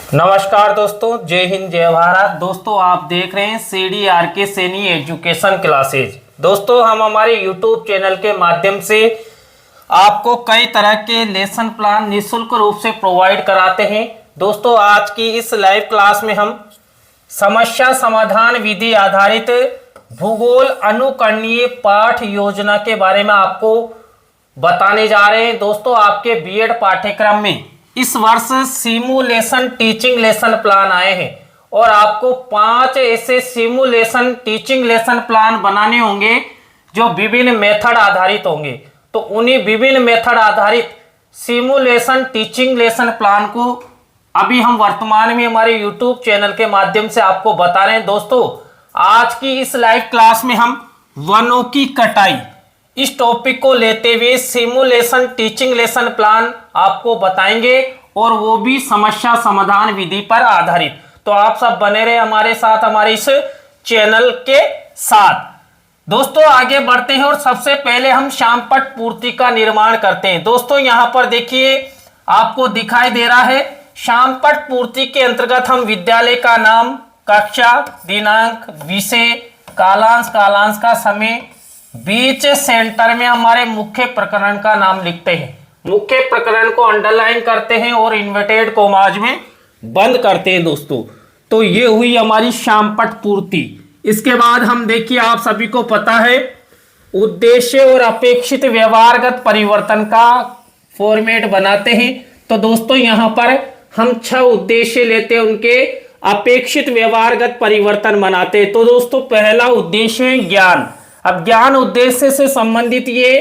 नमस्कार दोस्तों, जय हिंद जय भारत। दोस्तों आप देख रहे हैं CDRK सैनी एजुकेशन क्लासेज। दोस्तों हम हमारे YouTube चैनल के माध्यम से आपको कई तरह के लेसन प्लान निःशुल्क रूप से प्रोवाइड कराते हैं। दोस्तों आज की इस लाइव क्लास में हम समस्या समाधान विधि आधारित भूगोल अनुकरणीय पाठ योजना के बारे में आपको बताने जा रहे हैं। दोस्तों आपके बीएड पाठ्यक्रम में इस वर्ष सिमुलेशन टीचिंग लेसन प्लान आए हैं और आपको 5 ऐसे सिमुलेशन टीचिंग लेसन प्लान बनाने होंगे जो विभिन्न मेथड आधारित होंगे। तो उन्हीं विभिन्न मेथड आधारित सिमुलेशन टीचिंग लेसन प्लान को अभी हम वर्तमान में हमारे YouTube चैनल के माध्यम से आपको बता रहे हैं। दोस्तों आज की इस लाइव क्लास में हम वनों की कटाई इस टॉपिक को लेते हुए सिमुलेशन टीचिंग लेसन प्लान आपको बताएंगे और वो भी समस्या समाधान विधि पर आधारित। तो आप सब बने रहे हमारे साथ, हमारे इस चैनल के साथ। दोस्तों आगे बढ़ते हैं और सबसे पहले हम श्यामपट्ट पूर्ति का निर्माण करते हैं। दोस्तों यहां पर देखिए आपको दिखाई दे रहा है श्यामपट्ट पूर्ति के अंतर्गत हम विद्यालय का नाम, कक्षा, दिनांक, विषय, कालांश का समय, बीच सेंटर में हमारे मुख्य प्रकरण का नाम लिखते हैं, मुख्य प्रकरण को अंडरलाइन करते हैं और इन्वर्टेड कोमाज में बंद करते हैं। दोस्तों तो ये हुई हमारी श्यामपट्ट पूर्ति। इसके बाद हम देखिए आप सभी को पता है उद्देश्य और अपेक्षित व्यवहारगत परिवर्तन का फॉर्मेट बनाते हैं। तो दोस्तों यहाँ पर हम 6 उद्देश्य लेते हैं, उनके अपेक्षित व्यवहारगत परिवर्तन बनाते हैं। तो दोस्तों पहला उद्देश्य है ज्ञान। अब ज्ञान उद्देश्य से संबंधित ये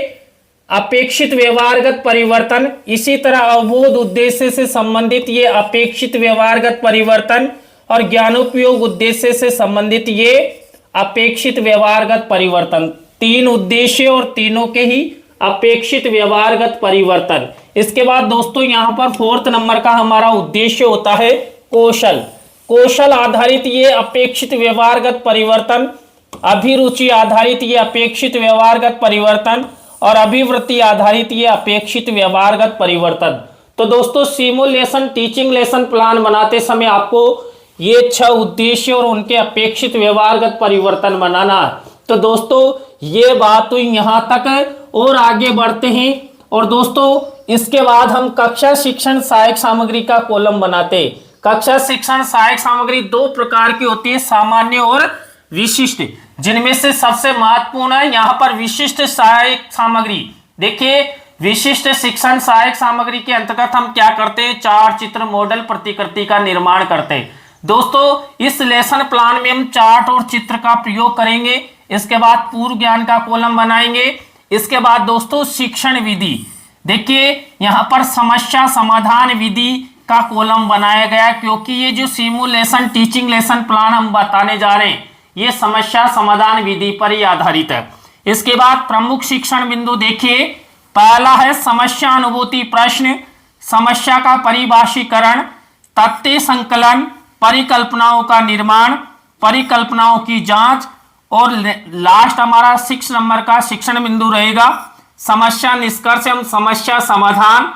अपेक्षित व्यवहारगत परिवर्तन, इसी तरह अवबोध उद्देश्य से संबंधित ये अपेक्षित व्यवहारगत परिवर्तन और ज्ञानोपयोग उद्देश्य से संबंधित ये अपेक्षित व्यवहारगत परिवर्तन। 3 उद्देश्य और तीनों के ही अपेक्षित व्यवहारगत परिवर्तन। इसके बाद दोस्तों यहाँ पर 4th नंबर का हमारा उद्देश्य होता है कौशल। कौशल आधारित ये अपेक्षित व्यवहारगत परिवर्तन, अभिरुचि आधारित ये अपेक्षित व्यवहारगत परिवर्तन और अभिवृत्ति आधारित ये अपेक्षित व्यवहारगत परिवर्तन। तो दोस्तों सिमुलेशन टीचिंग लेसन प्लान बनाते समय आपको ये 6 उद्देश्य और उनके अपेक्षित व्यवहारगत परिवर्तन बनाना। तो दोस्तों ये बात तो यहाँ तक और आगे बढ़ते हैं और दोस्तों इसके बाद हम कक्षा शिक्षण सहायक सामग्री का कॉलम बनाते हैं। कक्षा शिक्षण सहायक सामग्री 2 प्रकार की होती है, सामान्य और विशिष्ट, जिनमें से सबसे महत्वपूर्ण है यहाँ पर विशिष्ट सहायक सामग्री। देखिए विशिष्ट शिक्षण सहायक सामग्री के अंतर्गत हम क्या करते हैं, चार्ट, चित्र, मॉडल, प्रतिकृति का निर्माण करते हैं। दोस्तों इस लेसन प्लान में हम चार्ट और चित्र का प्रयोग करेंगे। इसके बाद पूर्व ज्ञान का कॉलम बनाएंगे। इसके बाद दोस्तों शिक्षण विधि, देखिए यहाँ पर समस्या समाधान विधि का कॉलम बनाया गया क्योंकि ये जो सिमुलेशन टीचिंग लेसन प्लान हम बताने जा रहे हैं ये समस्या समाधान विधि पर ही आधारित है। इसके बाद प्रमुख शिक्षण बिंदु देखिए, पहला है समस्या अनुभूति प्रश्न, समस्या का परिभाषीकरण, तथ्य संकलन, परिकल्पनाओं का निर्माण, परिकल्पनाओं की जांच और लास्ट हमारा 6 नंबर का शिक्षण बिंदु रहेगा समस्या निष्कर्ष एवं समस्या समाधान।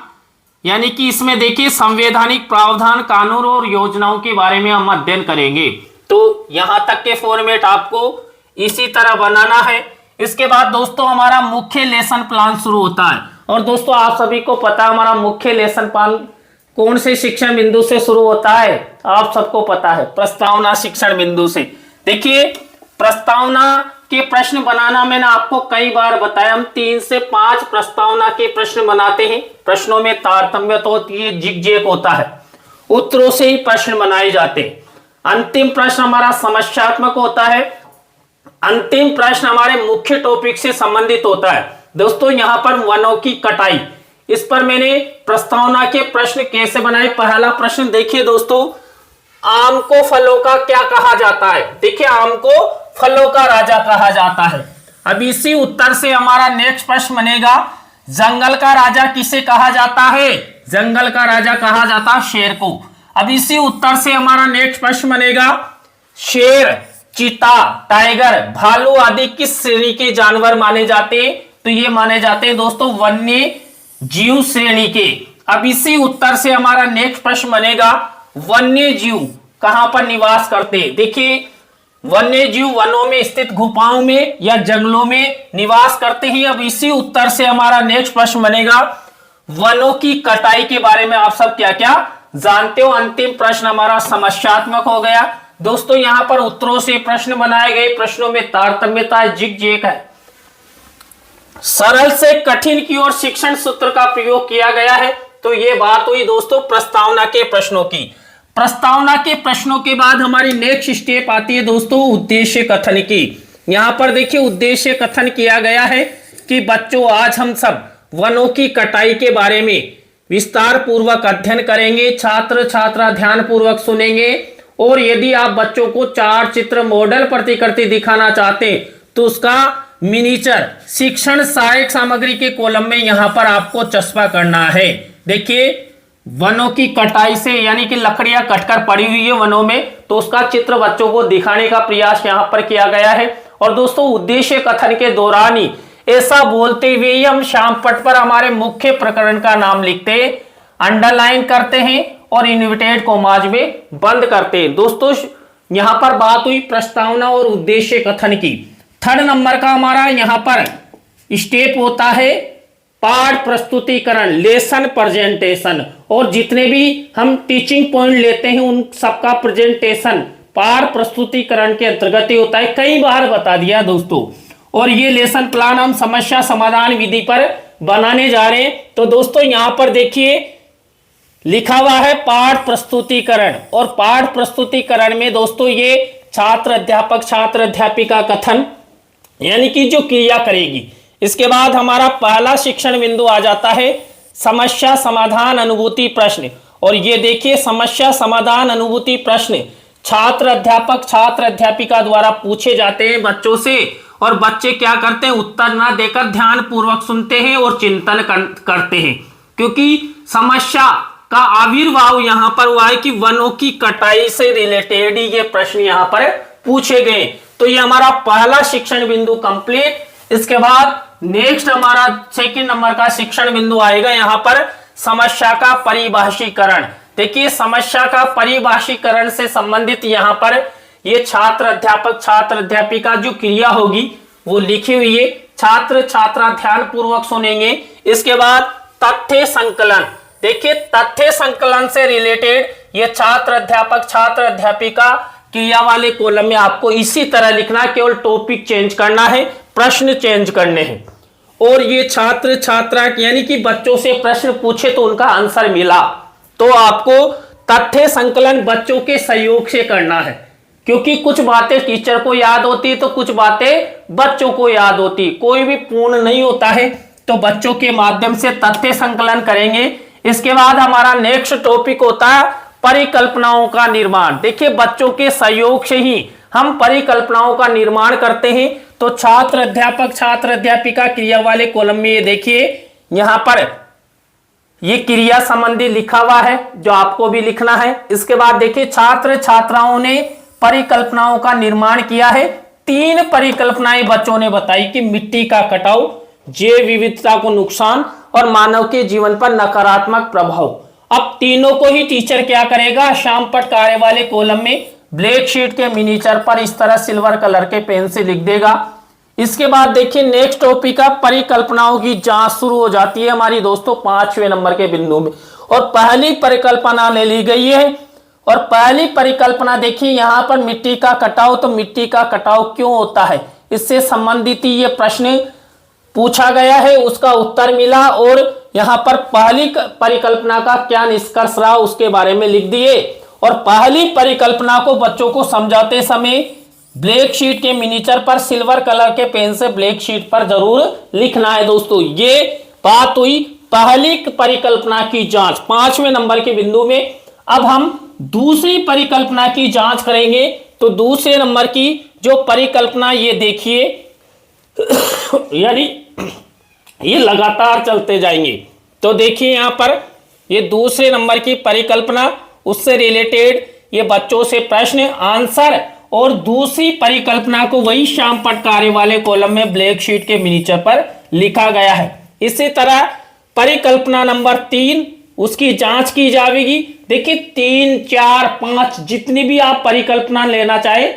यानी कि इसमें देखिए संवैधानिक प्रावधान, कानून और योजनाओं के बारे में हम अध्ययन करेंगे। तो यहां तक के फॉर्मेट आपको इसी तरह बनाना है। इसके बाद दोस्तों हमारा मुख्य लेसन प्लान शुरू होता है और दोस्तों आप सभी को पता है हमारा मुख्य लेसन प्लान कौन से शिक्षण बिंदु से शुरू होता है, आप सबको पता है प्रस्तावना शिक्षण बिंदु से। देखिए प्रस्तावना के प्रश्न बनाना मैंने आपको कई बार बताया, हम 3 से 5 प्रस्तावना के प्रश्न बनाते हैं। प्रश्नों में तारतम्य तो होती है, जिग होता है, उत्तरों से ही प्रश्न बनाए जाते हैं। अंतिम प्रश्न हमारा समस्यात्मक होता है। अंतिम प्रश्न हमारे मुख्य टॉपिक से संबंधित होता है। दोस्तों यहाँ पर वनों की कटाई, इस पर मैंने प्रस्तावना के प्रश्न कैसे बनाए। पहला प्रश्न देखिए दोस्तों, आम को फलों का क्या कहा जाता है। देखिए आम को फलों का राजा कहा जाता है। अब इसी उत्तर से हमारा नेक्स्ट प्रश्न बनेगा, जंगल का राजा किसे कहा जाता है। जंगल का राजा कहा जाता है शेर को। अब इसी उत्तर से हमारा नेक्स्ट प्रश्न बनेगा, शेर, चीता, टाइगर, भालू आदि किस श्रेणी के जानवर माने जाते हैं। तो ये माने जाते हैं दोस्तों वन्य जीव श्रेणी के। अब इसी उत्तर से हमारा नेक्स्ट प्रश्न बनेगा, वन्य जीव कहां पर निवास करते हैं? देखिए वन्य जीव वनों में स्थित गुफाओं में या जंगलों में निवास करते हैं। अब इसी उत्तर से हमारा नेक्स्ट प्रश्न बनेगा, वनों की कटाई के बारे में आप सब क्या क्या जानते हो? अंतिम प्रश्न हमारा समस्यात्मक हो गया। दोस्तों यहां पर उत्तरों से प्रश्न बनाए गए, प्रश्नों में तारतम्यता जिग है, सरल से कठिन की ओर शिक्षण सूत्र का प्रयोग किया गया है। तो ये बात हुई दोस्तों प्रस्तावना के प्रश्नों की। प्रस्तावना के प्रश्नों के बाद हमारी नेक्स्ट स्टेप आती है दोस्तों उद्देश्य कथन की। यहां पर देखिए उद्देश्य कथन किया गया है कि बच्चों आज हम सब वनों की कटाई के बारे में विस्तार पूर्वक अध्ययन करेंगे। छात्र छात्रा ध्यान पूर्वक सुनेंगे और यदि आप बच्चों को 4 चित्र मॉडल प्रतिकृति दिखाना चाहते हैं तो उसका मिनीचर शिक्षण सहायक सामग्री के कॉलम में यहां पर आपको चस्पा करना है। देखिए वनों की कटाई से यानी कि लकड़ियां कटकर पड़ी हुई है वनों में, तो उसका चित्र बच्चों को दिखाने का प्रयास यहां पर किया गया है। और दोस्तों उद्देश्य कथन के दौरान ही ऐसा बोलते हुए ही हम श्याम पट पर हमारे मुख्य प्रकरण का नाम लिखते हैं, अंडरलाइन करते हैं और इन्वर्टेड कॉमाज में बंद करते हैं। दोस्तों यहां पर बात हुई प्रस्तावना और उद्देश्य कथन की। 3rd नंबर का हमारा यहां पर स्टेप होता है पाठ प्रस्तुतिकरण, लेसन प्रेजेंटेशन। और जितने भी हम टीचिंग पॉइंट लेते हैं उन सबका प्रेजेंटेशन पाठ प्रस्तुतिकरण के अंतर्गत ही होता है। कई बार बता दिया दोस्तों। और ये लेसन प्लान हम समस्या समाधान विधि पर बनाने जा रहे हैं। तो दोस्तों यहां पर देखिए लिखा हुआ है पाठ प्रस्तुतिकरण, और पाठ प्रस्तुतिकरण में दोस्तों ये छात्र अध्यापक छात्र अध्यापिका कथन यानी कि जो क्रिया करेगी। इसके बाद हमारा पहला शिक्षण बिंदु आ जाता है समस्या समाधान अनुभूति प्रश्न। और ये देखिए समस्या समाधान अनुभूति प्रश्न छात्र अध्यापक छात्र अध्यापिका द्वारा पूछे जाते हैं बच्चों से, और बच्चे क्या करते हैं उत्तर ना देकर ध्यान पूर्वक सुनते हैं और चिंतन करते हैं। क्योंकि समस्या का आविर्भाव यहां पर हुआ है कि वनों की कटाई से रिलेटेड ही ये प्रश्न यहां पर पूछे गए। तो ये हमारा पहला शिक्षण बिंदु कंप्लीट। इसके बाद नेक्स्ट हमारा 2nd नंबर का शिक्षण बिंदु आएगा यहां पर समस्या का परिभाषीकरण। देखिए समस्या का परिभाषीकरण से संबंधित यहां पर ये छात्र अध्यापक छात्र अध्यापिका जो क्रिया होगी वो लिखी हुई है, छात्र छात्रा ध्यान पूर्वक सुनेंगे। इसके बाद तथ्य संकलन, देखिए तथ्य संकलन से रिलेटेड ये छात्र अध्यापक छात्र अध्यापिका क्रिया वाले कॉलम में आपको इसी तरह लिखना, केवल टॉपिक चेंज करना है, प्रश्न चेंज करने हैं। और ये छात्र छात्रा यानी कि बच्चों से प्रश्न पूछे तो उनका आंसर मिला तो आपको तथ्य संकलन बच्चों के सहयोग से करना है। क्योंकि कुछ बातें टीचर को याद होती तो कुछ बातें बच्चों को याद होती, कोई भी पूर्ण नहीं होता है। तो बच्चों के माध्यम से तथ्य संकलन करेंगे। इसके बाद हमारा नेक्स्ट टॉपिक होता है परिकल्पनाओं का निर्माण। देखिए बच्चों के सहयोग से ही हम परिकल्पनाओं का निर्माण करते हैं। तो छात्र अध्यापक छात्र अध्यापिका क्रिया वाले कॉलम में ये देखिए यहां पर ये क्रिया संबंधी लिखा हुआ है जो आपको भी लिखना है। इसके बाद देखिए छात्र छात्राओं ने परिकल्पनाओं का निर्माण किया है। 3 परिकल्पनाएं बच्चों ने बताई कि मिट्टी का कटाव, जैव विविधता को नुकसान और मानव के जीवन पर नकारात्मक प्रभाव। अब तीनों को ही टीचर क्या करेगा श्याम पट कार्य वाले कॉलम में ब्लैक शीट के मिनीचर पर इस तरह सिल्वर कलर के पेन से लिख देगा। इसके बाद देखिए नेक्स्ट टॉपिक का परिकल्पनाओं की जांच शुरू हो जाती है हमारी दोस्तों 5वें नंबर के बिंदु में। और पहली परिकल्पना ले ली गई है। और पहली परिकल्पना देखिए यहां पर मिट्टी का कटाव, तो मिट्टी का कटाव क्यों होता है इससे संबंधित ये प्रश्न पूछा गया है, उसका उत्तर मिला। और यहां पर पहली परिकल्पना का क्या निष्कर्ष रहा उसके बारे में लिख दिए। और पहली परिकल्पना को बच्चों को समझाते समय ब्लैक शीट के मिनीचर पर सिल्वर कलर के पेन से ब्लैक शीट पर जरूर लिखना है दोस्तों। ये बात हुई पहली परिकल्पना की जांच 5वें नंबर के बिंदु में। अब हम दूसरी परिकल्पना की जांच करेंगे। तो दूसरे नंबर की जो परिकल्पना ये देखिए यानी ये लगातार चलते जाएंगे। तो देखिए यहां पर ये दूसरे नंबर की परिकल्पना, उससे रिलेटेड ये बच्चों से प्रश्न आंसर, और दूसरी परिकल्पना को वही श्याम पट कार्य वाले कॉलम में ब्लैक शीट के मिनीचर पर लिखा गया है। इसी तरह परिकल्पना नंबर 3 उसकी जांच की जाएगी। देखिए 3, 4, 5 जितनी भी आप परिकल्पना लेना चाहे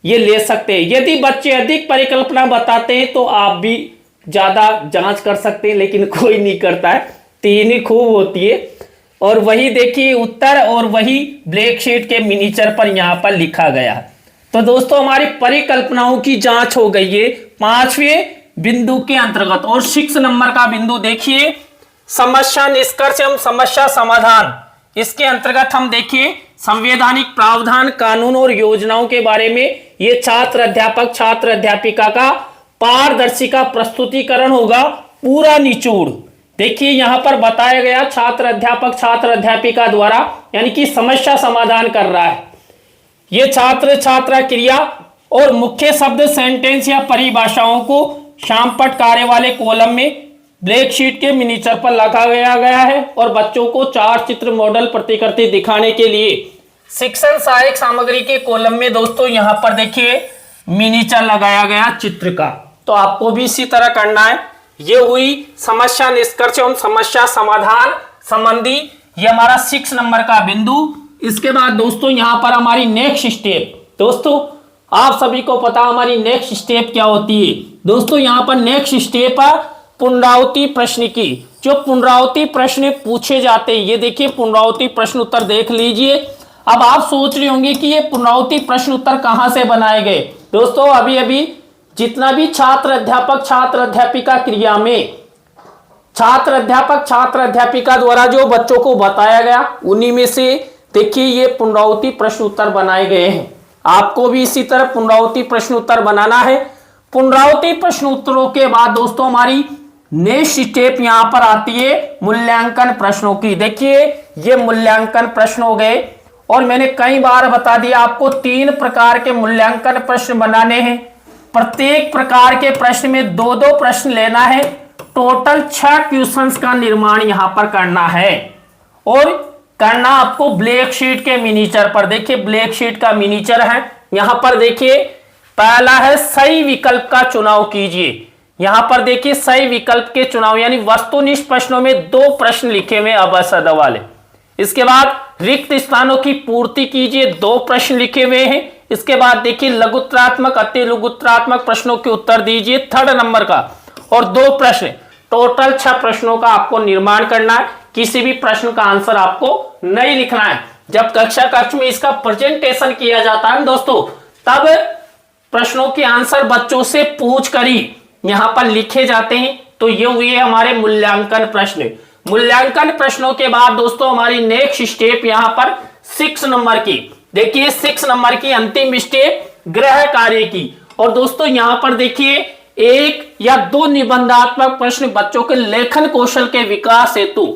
ये ले सकते हैं। यदि बच्चे अधिक परिकल्पना बताते हैं तो आप भी ज्यादा जांच कर सकते हैं, लेकिन कोई नहीं करता है, 3 ही खूब होती है। और वही देखिए उत्तर और वही ब्लैक शीट के मिनीचर पर यहां पर लिखा गया। तो दोस्तों हमारी परिकल्पनाओं की जांच हो गई है 5वें बिंदु के अंतर्गत। और 6 नंबर का बिंदु देखिए समस्या निष्कर्ष एवं समस्या समाधान। इसके अंतर्गत हम देखिए संवैधानिक प्रावधान, कानून और योजनाओं के बारे में ये छात्र अध्यापक छात्र अध्यापिका का पारदर्शिता प्रस्तुतिकरण होगा, पूरा निचोड़। देखिए यहां पर बताया गया छात्र अध्यापक छात्र अध्यापिका द्वारा, यानी कि समस्या समाधान कर रहा है। ये छात्र छात्रा क्रिया और मुख्य शब्द सेंटेंस या परिभाषाओं को शामपट कार्य वाले कॉलम में ब्लैक शीट के मिनीचर पर लगा गया है। और बच्चों को 4 चित्र मॉडल प्रतिकृति दिखाने के लिए शिक्षण सहायक सामग्री के कॉलम में दोस्तों यहां पर देखिए मिनीचर लगाया गया चित्र का। तो आपको भी इसी तरह करना है। ये हुई समस्या निष्कर्ष एवं समस्या समाधान संबंधी, ये हमारा 6 नंबर का बिंदु। इसके बाद दोस्तों यहां पर हमारी नेक्स्ट स्टेप, दोस्तों आप सभी को पता हमारी नेक्स्ट स्टेप क्या होती है। दोस्तों यहां पर नेक्स्ट स्टेप है पुनरावृत्ति प्रश्न की। जो पुनरावृत्ति प्रश्न पूछे जाते हैं, ये देखिए पुनरावृत्ति प्रश्न उत्तर देख लीजिए। अब आप सोच रहे होंगे कि ये पुनरावृत्ति प्रश्न उत्तर कहां से बनाए गए। दोस्तों अभी अभी जितना भी छात्र अध्यापक छात्र अध्यापिका क्रिया में छात्र अध्यापक छात्र अध्यापिका द्वारा जो बच्चों को बताया गया, उन्हीं में से देखिए ये पुनरावृत्ति प्रश्न उत्तर बनाए गए हैं। आपको भी इसी तरह पुनरावृत्ति प्रश्न उत्तर बनाना है। पुनरावृत्ति प्रश्न उत्तरों के बाद दोस्तों हमारी नेक्स्ट स्टेप यहां पर आती है मूल्यांकन प्रश्नों की। देखिए ये मूल्यांकन प्रश्न हो गए, और मैंने कई बार बता दिया आपको 3 प्रकार के मूल्यांकन प्रश्न बनाने हैं। प्रत्येक प्रकार के प्रश्न में 2-2 प्रश्न लेना है। टोटल 6 क्वेश्चंस का निर्माण यहां पर करना है, और करना आपको ब्लैक शीट के मिनीचर पर। देखिए ब्लैक शीट का मिनीचर है, यहां पर देखिए पहला है सही विकल्प का चुनाव कीजिए। यहां पर देखिए सही विकल्प के चुनाव, यानी वस्तुनिष्ठ प्रश्नों में 2 प्रश्न लिखे हुए अवसद वाले। इसके बाद रिक्त स्थानों की पूर्ति कीजिए, 2 प्रश्न लिखे हुए हैं। इसके बाद देखिए लघुत्तरात्मक अति लघुत्तरात्मक प्रश्नों के उत्तर दीजिए 3rd नंबर का, और 2 प्रश्न, टोटल 6 प्रश्नों का आपको निर्माण करना है। किसी भी प्रश्न का आंसर आपको नहीं लिखना है। जब कक्षा कक्ष में इसका प्रेजेंटेशन किया जाता है दोस्तों, तब प्रश्नों के आंसर बच्चों से पूछ कर ही यहां पर लिखे जाते हैं। तो ये हुए हमारे मूल्यांकन प्रश्न। मूल्यांकन प्रश्नों के बाद दोस्तों हमारी नेक्स्ट स्टेप यहां पर 6 नंबर की। देखिए 6 नंबर की अंतिम स्टेप गृह कार्य की। और दोस्तों यहां पर देखिए 1 या 2 निबंधात्मक प्रश्न बच्चों के लेखन कौशल के विकास हेतु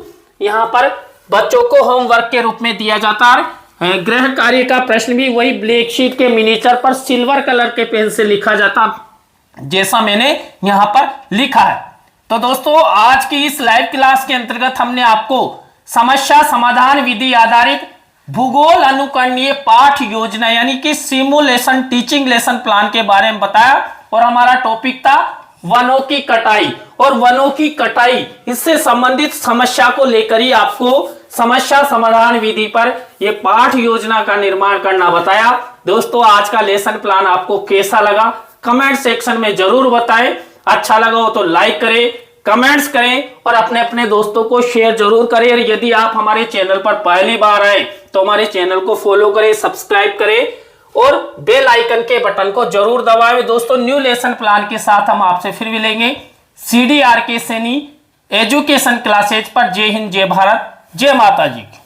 यहां पर बच्चों को होमवर्क के रूप में दिया जाता है। गृह कार्य का प्रश्न भी वही ब्लैक शीट के मिनीचर पर सिल्वर कलर के पेन से लिखा जाता, जैसा मैंने यहां पर लिखा है। तो दोस्तों आज की इस लाइव क्लास के अंतर्गत हमने आपको समस्या समाधान विधि आधारित भूगोल अनुकरणीय पाठ योजना यानी कि सिमुलेशन टीचिंग लेसन प्लान के बारे में बताया। और हमारा टॉपिक था वनों की कटाई। और वनों की कटाई इससे संबंधित समस्या को लेकर ही आपको समस्या समाधान विधि पर यह पाठ योजना का निर्माण करना बताया। दोस्तों आज का लेसन प्लान आपको कैसा लगा कमेंट सेक्शन में जरूर बताएं। अच्छा लगा हो तो लाइक करें, कमेंट्स करें और अपने अपने दोस्तों को शेयर जरूर करें। और यदि आप हमारे चैनल पर पहली बार आए तो हमारे चैनल को फॉलो करें, सब्सक्राइब करें और बेल आइकन के बटन को जरूर दबाएं। दोस्तों न्यू लेसन प्लान के साथ हम आपसे फिर मिलेंगे CDRK सैनी एजुकेशन क्लासेज पर। जय हिंद, जय भारत, जय माता जी की।